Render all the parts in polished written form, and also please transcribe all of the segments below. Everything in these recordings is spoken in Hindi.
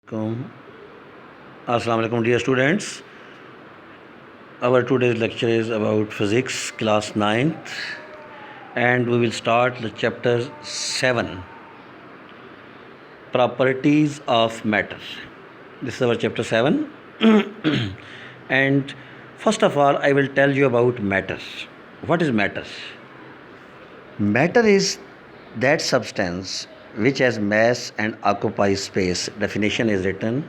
Assalamualaikum. Assalamualaikum, dear students. Our today's lecture is about physics, class 9th, and we will start the chapter 7, properties of matter. This is our chapter 7. And first of all, I will tell you about matter. What is matter? Matter is that substance which has mass and occupies space. Definition is written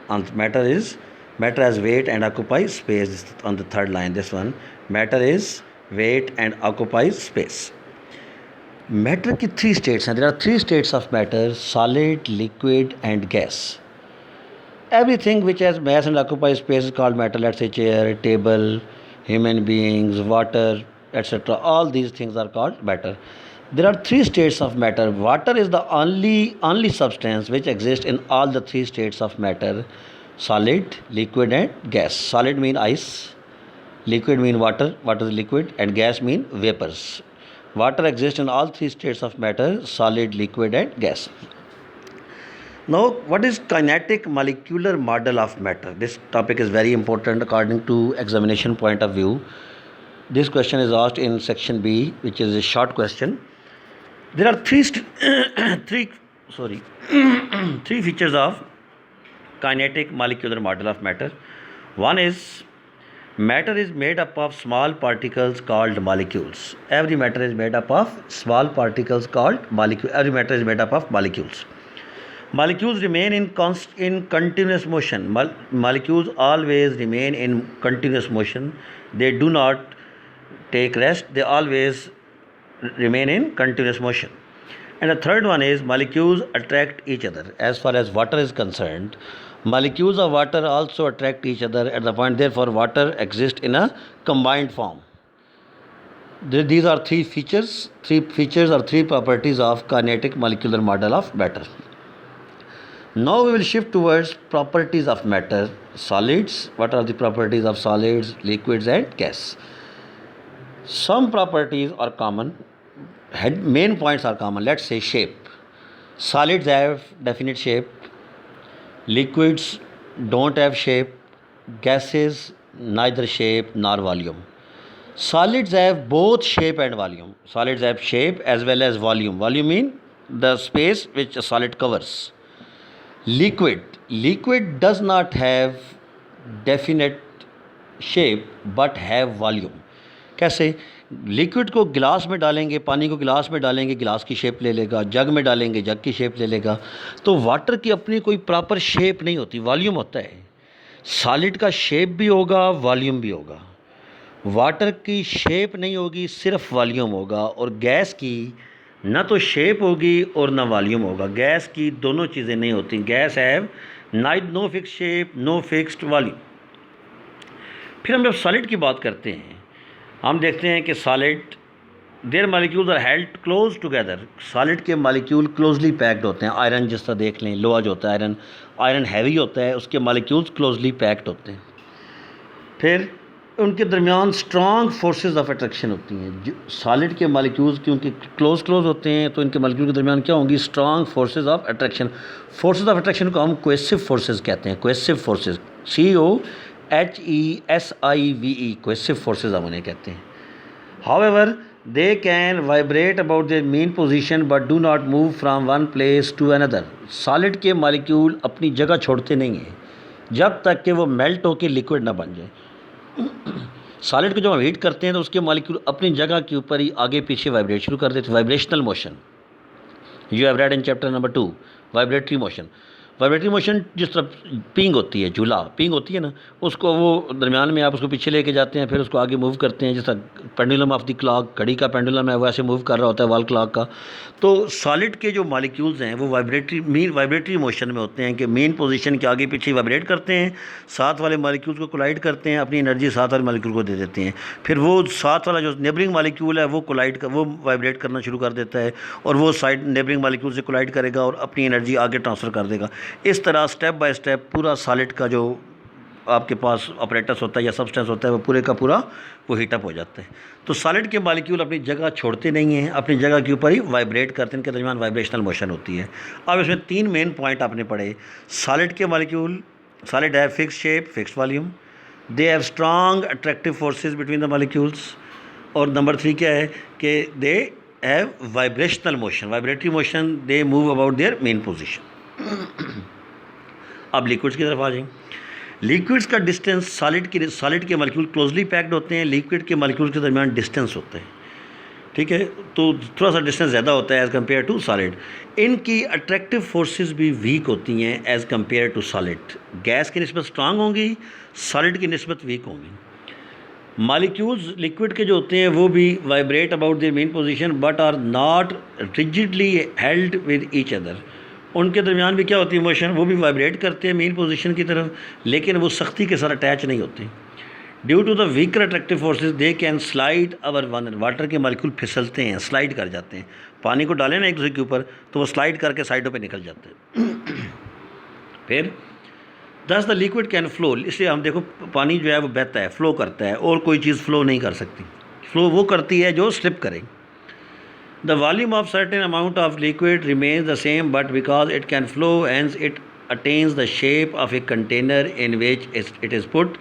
on matter has weight and occupies space on the third line. This one, matter is weight and occupies space. Matter की three states हैं. There are three states of matter: solid, liquid, and gas. Everything which has mass and occupies space is called matter. Let's say chair, table, human beings, water, etc. All these things are called matter. There are three states of matter. Water is the only substance which exists in all the three states of matter: solid, liquid, and gas. Solid mean ice, liquid mean water is liquid, and gas mean vapors. Water exists in all three states of matter: solid, liquid, and gas. Now, what is kinetic molecular model of matter? This topic is very important according to examination point of view. This question is asked in section B, which is a short question. There are three features of kinetic molecular model of matter. One is matter is made up of small particles called molecules. Every matter is made up of small particles called molecules. Every matter is made up of molecules. Molecules remain in continuous motion. Molecules always remain in continuous motion. They do not take rest. They always remain in continuous motion. And the third one is molecules attract each other. As far as water is concerned, molecules of water also attract each other at the point. Therefore, water exists in a combined form. These are three features or three properties of kinetic molecular model of matter. Now we will shift towards properties of matter. Solids. What are the properties of solids, liquids, and gas? Some properties are common. Main points are common. Let's say shape. Solids have definite shape. Liquids don't have shape. Gases neither shape nor volume. Solids have both shape and volume. Solids have shape as well as volume. Volume means the space which a solid covers. Liquid does not have definite shape but have volume. कैसे? लिक्विड को गिलास में डालेंगे, पानी को गिलास में डालेंगे, गिलास की शेप ले लेगा, जग में डालेंगे, जग की शेप ले लेगा. तो वाटर की अपनी कोई प्रॉपर शेप नहीं होती, वॉल्यूम होता है. सॉलिड का शेप भी होगा, वॉल्यूम भी होगा. वाटर की शेप नहीं होगी, सिर्फ वॉल्यूम होगा. और गैस की ना तो शेप होगी और ना वॉल्यूम होगा. गैस की दोनों चीज़ें नहीं होती. Gas have no fix shape, no fixed volume. फिर हम जब सॉलिड की बात करते हैं, हम देखते हैं कि solid their molecules are held close together. Solid के मॉलिक्यूल क्लोजली पैक्ड होते हैं. आयरन जिस तरह देख लें, लोहा जो होता है आयरन हैवी होता है, उसके मॉलिक्यूल्स क्लोजली पैक्ड होते हैं. फिर उनके दरमियान स्ट्रॉन्ग फोर्सेस ऑफ अट्रैक्शन होती हैं. सॉलिड के मॉलिक्यूल्स क्योंकि क्लोज होते हैं, तो इनके मॉलिक्यूल के दरमियान क्या होंगी? Strong forces of attraction. Forces of attraction को हम कोएसिव फोर्सेस कहते हैं. Cohesive forces, COHESIVE, cohesive forces हम उन्हें कहते हैं. However they can vibrate about their mean position but do not move from one place to another. Solid के मॉलिक्यूल अपनी जगह छोड़ते नहीं हैं जब तक कि वो मेल्ट होकर लिक्विड ना बन जाए. सॉलिड को जब हम हीट करते हैं तो उसके मॉलिक्यूल अपनी जगह के ऊपर ही आगे पीछे वाइब्रेट शुरू कर देते हैं. Vibrational motion you have read in chapter number 2, vibratory motion. Vibratory motion जिस तरह पिंग होती है, झूला पिंग होती है ना, उसको वो दरमियान में आप उसको पीछे लेके जाते हैं, फिर उसको आगे मूव करते हैं. जिस तरह पेंडुलम ऑफ द क्लॉक, घड़ी का पेंडुलम है, वो ऐसे मूव कर रहा होता है वॉल क्लॉक का. तो सॉलिड के जो मॉलिक्यूल्स हैं वो वाइब्रेटरी मोशन में होते हैं कि मेन पोजीशन के आगे पीछे वाइब्रेट करते हैं, साथ वाले मॉलिक्यूल्स को कोलाइड करते हैं, अपनी एनर्जी साथ वाले मॉलिक्यूल को दे देते हैं. फिर वो साथ वाला जो नेबरिंग मॉलिक्यूल है वो वो वाइब्रेट करना शुरू कर देता है, और वो साइड नेबरिंग मॉलिक्यूल से कोलाइड करेगा और अपनी एनर्जी आगे ट्रांसफ़र कर देगा. इस तरह स्टेप बाय स्टेप पूरा सॉलिड का जो आपके पास ऑपरेटस होता है या सब्सटेंस होता है, वो पूरे का पूरा वो हीटअप हो जाता है। तो सॉलिड के मालिक्यूल अपनी जगह छोड़ते नहीं हैं, अपनी जगह के ऊपर ही वाइब्रेट करते हैं, इनके दरमियान वाइब्रेशनल मोशन होती है। अब इसमें 3 मेन पॉइंट आपने पढ़े। सॉलिड के मालिक्यूल, सॉलिड है fix shape, fix volume, they have strong attractive forces between the molecules, और नंबर 3 क्या है कि they have vibrational motion, vibratory motion, they move about their main position. अब लिक्विड्स की तरफ आ जाएंगे। लिक्विड्स का डिस्टेंस, सॉलिड के मालिक्यूल क्लोजली पैक्ड होते हैं, लिक्विड के मालिक्यूल के दरमियान डिस्टेंस होता है, ठीक है, तो थोड़ा सा डिस्टेंस ज़्यादा होता है एज़ कम्पेयर टू सॉलिड। इनकी अट्रैक्टिव फोर्सेस भी वीक होती हैं as compare to solid. Gas की निस्बत स्ट्रांग होंगी, सॉलिड की निस्बत वीक होंगी। मालिक्यूल्स लिक्विड के जो होते हैं वो भी vibrate about their mean position but are not rigidly held with each other. उनके दरमियान भी क्या होती है मोशन, वो भी वाइब्रेट करते हैं मेन पोजीशन की तरफ, लेकिन वो सख्ती के साथ अटैच नहीं होते। Due to the weaker attractive forces they can slide over one. Water के मालिक्यूल फिसलते हैं, स्लाइड कर जाते हैं। पानी को डालें ना एक दूसरे के ऊपर तो वो स्लाइड करके साइडों पे निकल जाते हैं। फिर दस द लिक्विड कैन फ्लो, इसलिए हम देखो पानी जो है वो बहता है, फ्लो करता है, और कोई चीज़ फ्लो नहीं कर सकती। फ्लो वो करती है जो स्लिप करे। The volume of certain amount of liquid remains the same, but because it can flow, hence it attains the shape of a container in which it is put.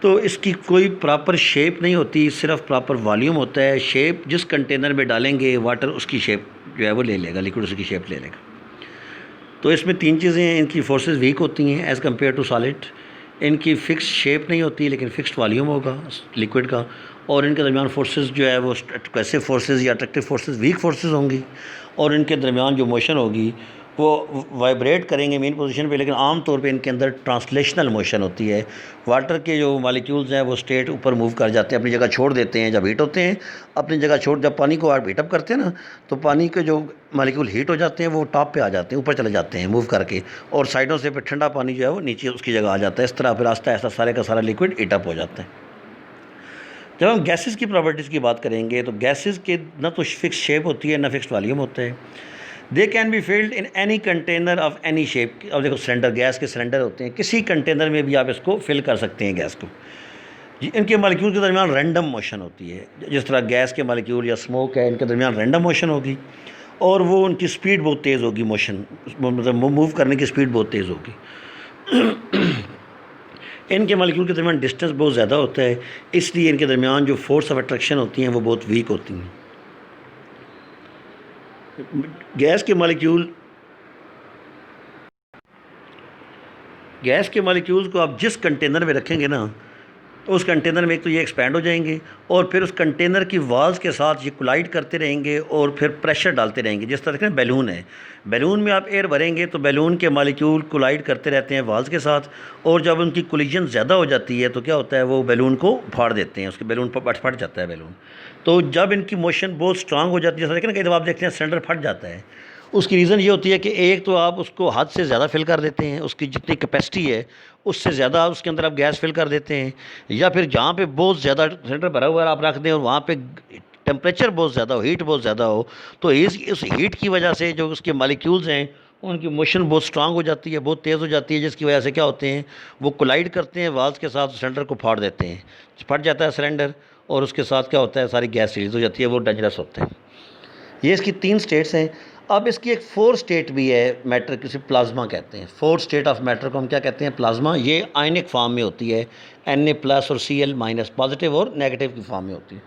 तो इसकी कोई प्रॉपर शेप नहीं होती, सिर्फ प्रॉपर वॉल्यूम होता है। शेप जिस कंटेनर में डालेंगे वाटर, उसकी शेप जो है वो ले लेगा, लिक्विड उसकी शेप ले लेगा। तो इसमें 3 चीज़ें हैं। इनकी फोर्सेस वीक होती हैं एज़ कम्पेयर टू सॉलिड। इनकी फ़िक्स शेप नहीं होती, लेकिन फ़िक्स्ड वॉल्यूम होगा लिक्विड का। और इनके दरमियान फोर्सेस जो है वो कैसे फोर्सेस या अट्रैक्टिव फोर्सेस, वीक फोर्सेस होंगी, और इनके दरमियान जो मोशन होगी वो वाइब्रेट करेंगे मेन पोजीशन पे, लेकिन आम तौर पे इनके अंदर ट्रांसलेशनल मोशन होती है। वाटर के जो मॉलिक्यूल्स हैं वो स्टेट ऊपर मूव कर जाते हैं, अपनी जगह छोड़ देते हैं जब हीट होते हैं, अपनी जगह छोड़, जब पानी को आप हीटअप करते हैं ना, तो पानी के जो मॉलिक्यूल हीट हो जाते हैं वो टॉप पे आ जाते हैं, ऊपर चले जाते हैं मूव करके, और साइडों से फिर ठंडा पानी जो है वो नीचे उसकी जगह आ जाता है। इस तरह फिर आस्ता आस्ता सारे का सारा लिक्विड हीटअप हो जाता है। जब हम गैसेस की प्रॉपर्टीज़ की बात करेंगे तो गैसेस के ना तो फिक्स शेप होती है ना फिक्स वॉल्यूम होता है। They can be filled in any container of any shape. अब देखो सिलेंडर, गैस के सिलेंडर होते हैं, किसी कंटेनर में भी आप इसको फिल कर सकते हैं गैस को। इनके मालिक्यूल के दरमियान रैंडम मोशन होती है, जिस तरह गैस के मालिक्यूल या स्मोक है, इनके दरमियान रैंडम मोशन होगी, और वो उनकी स्पीड बहुत तेज़ होगी, मोशन मतलब मूव करने की स्पीड बहुत तेज़ होगी। इनके मालिक्यूल के दरमियान डिस्टेंस बहुत ज़्यादा होता है, इसलिए इनके दरमियान जो फोर्स ऑफ अट्रैक्शन होती हैं वो बहुत वीक होती हैं। गैस के मालिक्यूल्स को आप जिस कंटेनर में रखेंगे ना, तो उस कंटेनर में एक तो ये एक्सपैंड हो जाएंगे, और फिर उस कंटेनर की वॉल्स के साथ ये कोलाइड करते रहेंगे और फिर प्रेशर डालते रहेंगे। जिस तरह का बैलून है, बैलून में आप एयर भरेंगे तो बैलून के मालिक्यूल कोलाइड करते रहते हैं वॉल्स के साथ, और जब उनकी कोलिजन ज़्यादा हो जाती है तो क्या होता है, वो बैलून को फाड़ देते हैं, उसके बैलून पर फट जाता है बैलून। तो जब इनकी मोशन बहुत स्ट्रांग हो जाती है, जैसा देखें ना कई दफ़ा आप देखते हैं सिलेंडर फट जाता है, उसकी रीज़न ये होती है कि एक तो आप उसको हद से ज़्यादा फिल कर देते हैं, उसकी जितनी कैपेसिटी है उससे ज़्यादा उसके अंदर आप गैस फिल कर देते हैं, या फिर जहाँ पे बहुत ज़्यादा सिलेंडर भरा हुआ है आप रख दें और वहाँ पे टेम्परेचर बहुत ज़्यादा हो, हीट बहुत ज़्यादा हो, तो इस हीट की वजह से जो उसके मालिक्यूल्स हैं उनकी मोशन बहुत स्ट्रांग हो जाती है, बहुत तेज़ हो जाती है, जिसकी वजह से क्या होते हैं, वो कोलाइड करते हैं वाल्स के साथ, सिलेंडर को फाड़ देते हैं, फट जाता है सिलेंडर, और उसके साथ क्या होता है, सारी गैस रिलीज़ हो जाती है, वो डेंजरस होता है। ये इसकी 3 स्टेट्स हैं। अब इसकी एक 4 स्टेट भी है मैटर, किसी प्लाज्मा कहते हैं। 4 स्टेट ऑफ मैटर को हम क्या कहते हैं, प्लाज्मा। ये आयनिक फॉर्म में होती है, Na+ और Cl- पॉजिटिव और नेगेटिव की फॉर्म में होती है।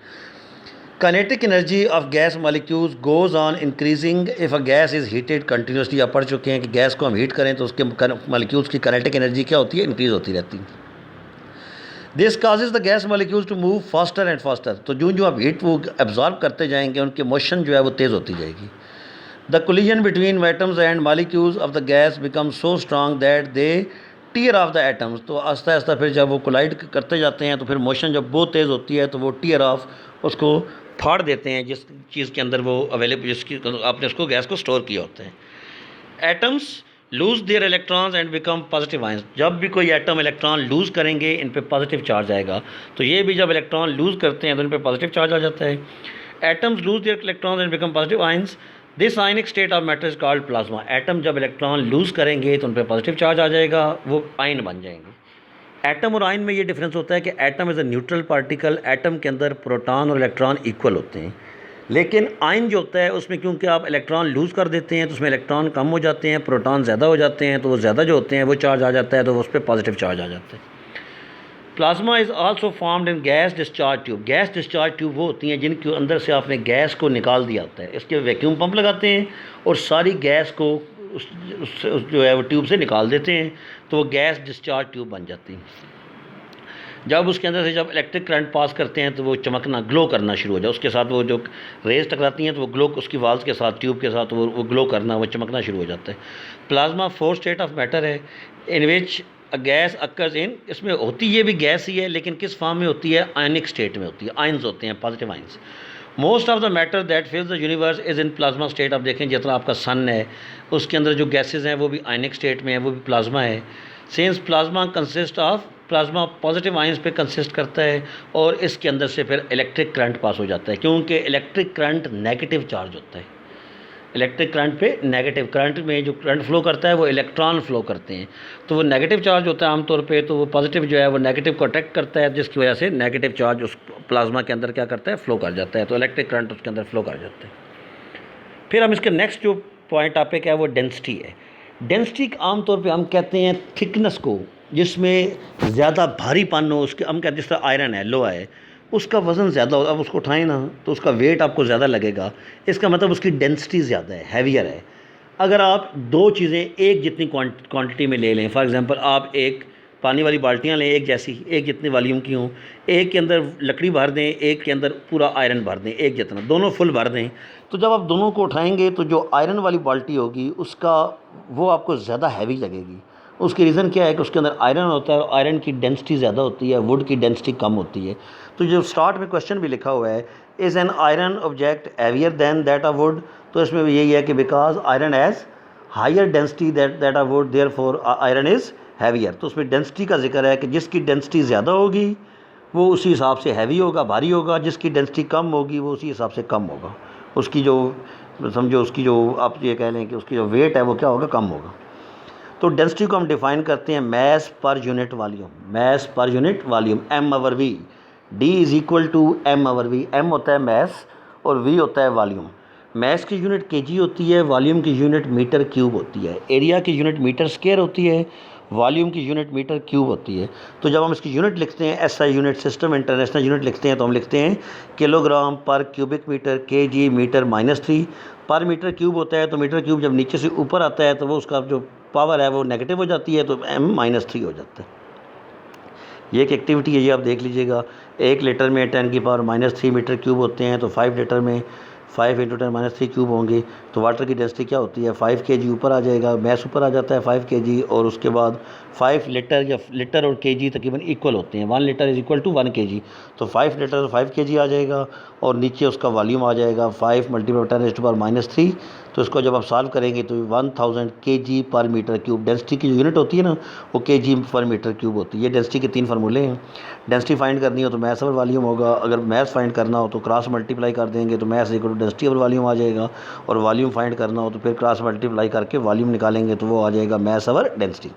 Kinetic energy of gas molecules goes on increasing if a gas is heated continuously. आप पढ़ चुके हैं कि गैस को हम हीट करें तो उसके मॉलिक्यूल्स की काइनेटिक एनर्जी क्या होती है, इंक्रीज़ होती रहती है। This causes the gas molecules to move faster and faster. तो जो आप हीट वो एब्जॉर्ब करते जाएंगे, उनकी मोशन जो है वो तेज़ होती जाएगी। The collision between atoms and molecules of the gas become so strong that they tear off the atoms. तो आस्ता आस्ता फिर जब वो कोलाइड करते जाते हैं तो फिर मोशन जब बहुत तेज़ होती है तो वो टीयर ऑफ उसको फाड़ देते हैं, जिस चीज़ के अंदर वो अवेलेबल, जिसकी आपने उसको गैस को स्टोर किया होता है। Atoms lose their electrons and become positive ions. जब भी कोई एटम इलेक्ट्रॉन लूज़ करेंगे इन पे पॉजिटिव चार्ज आएगा, तो ये भी जब इलेक्ट्रॉन लूज़ करते हैं तो इन पे पॉजिटिव चार्ज आ जाता है। Atoms lose their electrons and become positive ions. This ionic state of matter is called plasma. Atom जब इलेक्ट्रॉन लूज़ करेंगे तो उन पर पॉजिटिव चार्ज आ जाएगा, वो आयन बन जाएंगे। एटम और आयन में ये डिफरेंस होता है कि atom is a neutral particle, atom के अंदर प्रोटॉन और इलेक्ट्रॉन इक्वल होते हैं, लेकिन आयन जो होता है उसमें क्योंकि आप इलेक्ट्रॉन लूज़ कर देते हैं तो उसमें इलेक्ट्रॉन कम हो जाते हैं, प्रोटॉन ज़्यादा हो जाते हैं, तो वो ज़्यादा जो होते हैं वो चार्ज आ जाता है, तो उस पर पॉजिटिव चार्ज आ जाता है। Plasma is also formed in gas discharge tube. Gas discharge tube वो होती हैं जिनके अंदर से आपने गैस को निकाल दिया होता है, इसके वैक्यूम पंप लगाते हैं और सारी गैस को उस जो है वो ट्यूब से निकाल देते हैं, तो वो गैस डिस्चार्ज ट्यूब बन जाती है। जब उसके अंदर से जब इलेक्ट्रिक करंट पास करते हैं तो वो चमकना, ग्लो करना शुरू हो जाए, उसके साथ वो जो रेज टकराती हैं तो वो ग्लो उसकी वाल्स के साथ, ट्यूब के साथ वो ग्लो करना, वो चमकना शुरू हो जाता है। Plasma four state of matter है इन विच अ गैस अकर्स इन, इसमें होती ये भी गैस ही है, लेकिन किस फॉर्म में होती है? आयनिक स्टेट में होती है, आयंस होते हैं, positive ions. Most of the matter that फिल्स the universe is in plasma state. आप देखें जितना आपका सन है उसके अंदर जो गैसेज हैं वो भी आयनिक स्टेट में है, वो भी प्लाज्मा है। Since plasma consist of, plasma positive ions पे कंसिस्ट करता है और इसके अंदर से फिर इलेक्ट्रिक करंट पास हो जाता है, क्योंकि इलेक्ट्रिक करंट नेगेटिव चार्ज होता है। इलेक्ट्रिक करंट पे नेगेटिव, करंट में जो करंट फ्लो करता है वो इलेक्ट्रॉन फ्लो करते हैं, तो वो नेगेटिव चार्ज होता है आमतौर पे, तो वो पॉजिटिव जो है वो नेगेटिव को अट्रैक्ट करता है, जिसकी वजह से नेगेटिव चार्ज उस प्लाज्मा के अंदर क्या करता है? फ्लो कर जाता है, तो इलेक्ट्रिक करंट उसके अंदर फ्लो कर जाता है। फिर हम इसके नेक्स्ट जो पॉइंट टॉपिक है वो डेंसिटी है। डेंसिटी आमतौर पे हम कहते हैं थिकनेस को, जिसमें ज़्यादा भारीपन हो, उसके हम कहते हैं जिस तरह आयरन है, लोहा है, उसका वज़न ज़्यादा हो, अब उसको उठाएं ना तो उसका वेट आपको ज़्यादा लगेगा, इसका मतलब उसकी डेंसिटी ज़्यादा है, हैवियर है। अगर आप दो चीज़ें एक जितनी क्वांटिटी में ले लें, फॉर एग्जांपल आप एक पानी वाली बाल्टियाँ लें, एक जैसी, एक जितनी वॉल्यूम की हों, एक के अंदर लकड़ी भर दें, एक के अंदर पूरा आयरन भर दें, एक जितना, दोनों फुल भर दें, तो जब आप दोनों को उठाएंगे तो जो आयरन वाली बाल्टी होगी उसका वो आपको ज़्यादा हैवी लगेगी। उसकी रीज़न क्या है कि उसके अंदर आयरन होता है और आयरन की डेंसिटी ज़्यादा होती है, वुड की डेंसिटी कम होती है। तो जो स्टार्ट में क्वेश्चन भी लिखा हुआ है, is an iron object heavier than that of wood, तो इसमें भी यही है कि because iron has higher density that of wood, therefore iron is heavier. तो उसमें डेंसिटी का जिक्र है कि जिसकी डेंसिटी ज़्यादा होगी वो उसी हिसाब से हैवी होगा, भारी होगा, जिसकी डेंसिटी कम होगी वो उसी हिसाब से कम होगा, उसकी जो समझो उसकी जो आप ये कह लें कि उसकी जो वेट है वो क्या होगा? कम होगा। तो डेंसिटी को हम डिफ़ाइन करते हैं mass per unit volume, mass per unit volume, M over V, D is equal to M over V. M होता है मैस और वी होता है वॉल्यूम। मैस की यूनिट केजी होती है, वॉल्यूम की यूनिट मीटर क्यूब होती है, एरिया की यूनिट मीटर स्क्वायर होती है, वॉल्यूम की यूनिट मीटर क्यूब होती है। तो जब हम इसकी यूनिट लिखते हैं, SI unit, system international unit लिखते हैं, तो हम लिखते हैं किलोग्राम पर क्यूबिक मीटर, केजी मीटर -3 पर मीटर क्यूब होता है। तो मीटर क्यूब जब नीचे से ऊपर आता है तो वो उसका जो पावर है वो नेगेटिव हो जाती है, तो m-3 हो जाता है। ये एक एक्टिविटी है, ये आप देख लीजिएगा। 1 लीटर में 10 की पावर -3 मीटर क्यूब होते हैं, तो 5 लीटर में 5 × 10 -3 क्यूब होंगे। तो वाटर की डेंसिटी क्या होती है? 5 kg ऊपर आ जाएगा, मैस ऊपर आ जाता है 5 kg, और उसके बाद 5 लीटर या लीटर और kg तकरीबन इक्वल होते हैं, 1 litre is equal to 1 kg। तो 5 लीटर 5 kg आ जाएगा और नीचे उसका वॉल्यूम आ जाएगा 5 × 10⁻³ तो इसको जब आप सॉल्व करेंगे तो 1000 kg पर मीटर क्यूब, डेंसिटी की जो यूनिट होती है ना वो kg पर मीटर क्यूब होती है। ये डेंसिटी के 3 फार्मूले हैं। डेंसिटी फाइंड करनी हो तो मैस ओवर वॉल्यूम होगा, अगर मैस फाइंड करना हो तो क्रॉस मल्टीप्लाई कर देंगे तो mass equal to density over volume आ जाएगा, और वॉल्यूम फाइंड करना हो तो फिर क्रॉस मल्टीप्लाई करके वॉल्यूम निकालेंगे तो वो आ जाएगा मैस ओवर डेंसिटी।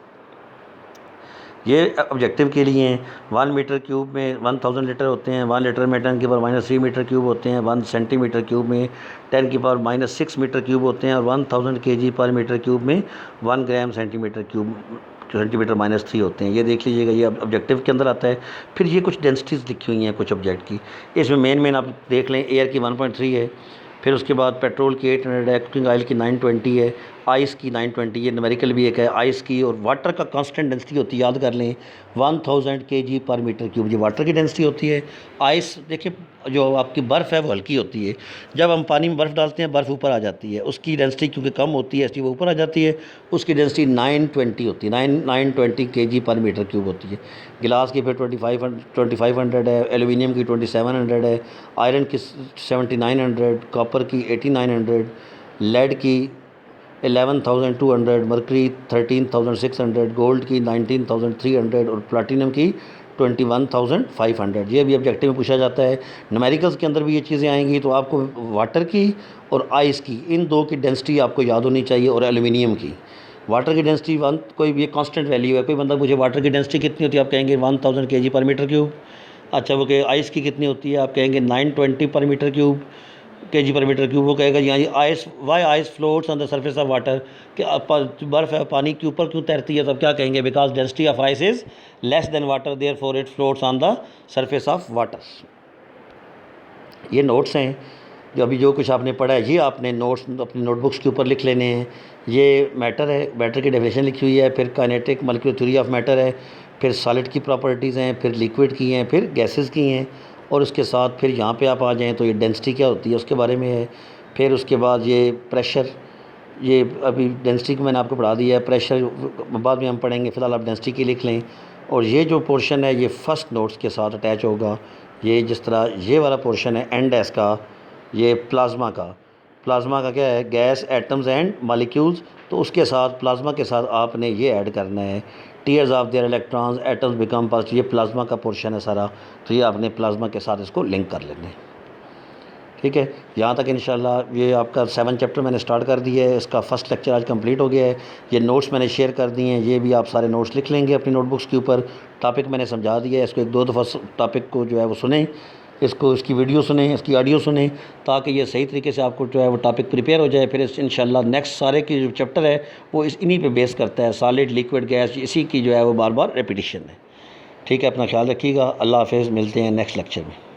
ये ऑब्जेक्टिव के लिए हैं। 1 मीटर क्यूब में 1000 लीटर होते हैं, 1 लीटर में 10⁻³ मीटर क्यूब होते हैं, 1 सेंटीमीटर क्यूब में 10⁻⁻6 मीटर क्यूब होते हैं, और 1000 kg पर मीटर क्यूब में 1 ग्राम सेंटीमीटर क्यूब सेंटीमीटर -3 होते हैं। ये देख लीजिएगा, ये ऑब्जेक्टिव के अंदर आता है। फिर ये कुछ डेंसिटीज़ लिखी हुई हैं कुछ ऑब्जेक्ट की, इसमें मेन आप देख लें। एयर की 1.3 है, फिर उसके बाद पेट्रोल की 800 है, कुकिंग ऑयल की 920 है, आइस की 920, ये न्यूमेरिकल भी एक है आइस की। और वाटर का कांस्टेंट डेंसिटी होती है, याद कर लें 1000 kg पर मीटर क्यूब, ये वाटर की डेंसिटी होती है। आइस देखिए, जो आपकी बर्फ़ है वो हल्की होती है, जब हम पानी में बर्फ़ डालते हैं बर्फ़ ऊपर आ जाती है, उसकी डेंसिटी क्योंकि कम होती है इसलिए वो ऊपर आ जाती है, उसकी डेंसिटी 920 होती है, 920 kg पर मीटर क्यूब होती है। गिलास की फिर 2500 है, एलुमिनियम की 2700 है, आयरन की 7900, कॉपर की 8900, लेड की 11200, मरकरी 13600, गोल्ड की 19300 और प्लाटीनम की 21500। ये भी ऑब्जेक्टिव में पूछा जाता है। न्यूमेरिकल्स के अंदर भी ये चीज़ें आएंगी, तो आपको वाटर की और आइस की, इन दो की डेंसिटी आपको याद होनी चाहिए, और एलुमिनियम की। वाटर की डेंसिटी वन, कोई ये कांस्टेंट वैल्यू है, कोई बंदा मुझे वाटर की डेंसिटी कितनी होती है, आप कहेंगे 1000 kg पर मीटर क्यूब। अच्छा वो कहे आइस की कितनी होती है, आप कहेंगे 920 पर मीटर क्यूब, kg पर मीटर क्यूब। वो कहेगा यहाँ जी ice, why ice floats on the surface of water, कि बर्फ़ है पानी के ऊपर क्यों तैरती है, तो आप क्या कहेंगे, because density of ice is less than water, therefore it floats on the surface of water. ये नोट्स हैं जो अभी जो कुछ आपने पढ़ा है, ये आपने नोट्स अपनी नोटबुक्स के ऊपर लिख लेने हैं। ये मैटर है, मैटर की डेफिनेशन लिखी हुई है, फिर kinetic molecular theory of matter है, फिर सॉलिड की प्रॉपर्टीज़ हैं, फिर लिक्विड की हैं, फिर गैसेस की हैं, और उसके साथ फिर यहाँ पे आप आ जाएँ तो ये डेंसिटी क्या होती है उसके बारे में है। फिर उसके बाद ये प्रेशर, ये अभी डेंसिटी को मैंने आपको पढ़ा दिया है, प्रेशर बाद में हम पढ़ेंगे, फ़िलहाल आप डेंसिटी की लिख लें। और ये जो पोर्शन है ये फर्स्ट नोट्स के साथ अटैच होगा। ये जिस तरह ये वाला पोर्शन है एंड है इसका, ये प्लाज्मा का क्या है, गैस एटम्स एंड मॉलिक्यूल्स, तो उसके साथ प्लाज्मा के साथ आपने ये ऐड करना है, tears of their electrons atoms become pulse, ये प्लाज्मा का पोर्शन है सारा, तो ये आपने प्लाज्मा के साथ इसको लिंक कर लेना है। ठीक है, यहाँ तक इंशाल्लाह ये आपका 7 चैप्टर मैंने स्टार्ट कर दिया है, इसका फर्स्ट लेक्चर आज कंप्लीट हो गया है। ये नोट्स मैंने शेयर कर दिए हैं, ये भी आप सारे नोट्स लिख लेंगे अपनी नोटबुक्स के ऊपर। टॉपिक मैंने समझा दिया है, इसको 1-2 दफ़ा टॉपिक को जो है वो सुनें, इसकी वीडियो सुनें, इसकी ऑडियो सुनें, ताकि ये सही तरीके से आपको जो है वो टॉपिक प्रिपेयर हो जाए। फिर इंशाल्लाह नेक्स्ट सारे की जो चैप्टर है वो इन्हीं पे बेस करता है, सॉलिड लिक्विड गैस, इसी की जो है वो बार बार रेपिटिशन है। ठीक है, अपना ख्याल रखिएगा, अल्लाह हाफ़िज़, मिलते हैं नेक्स्ट लेक्चर में।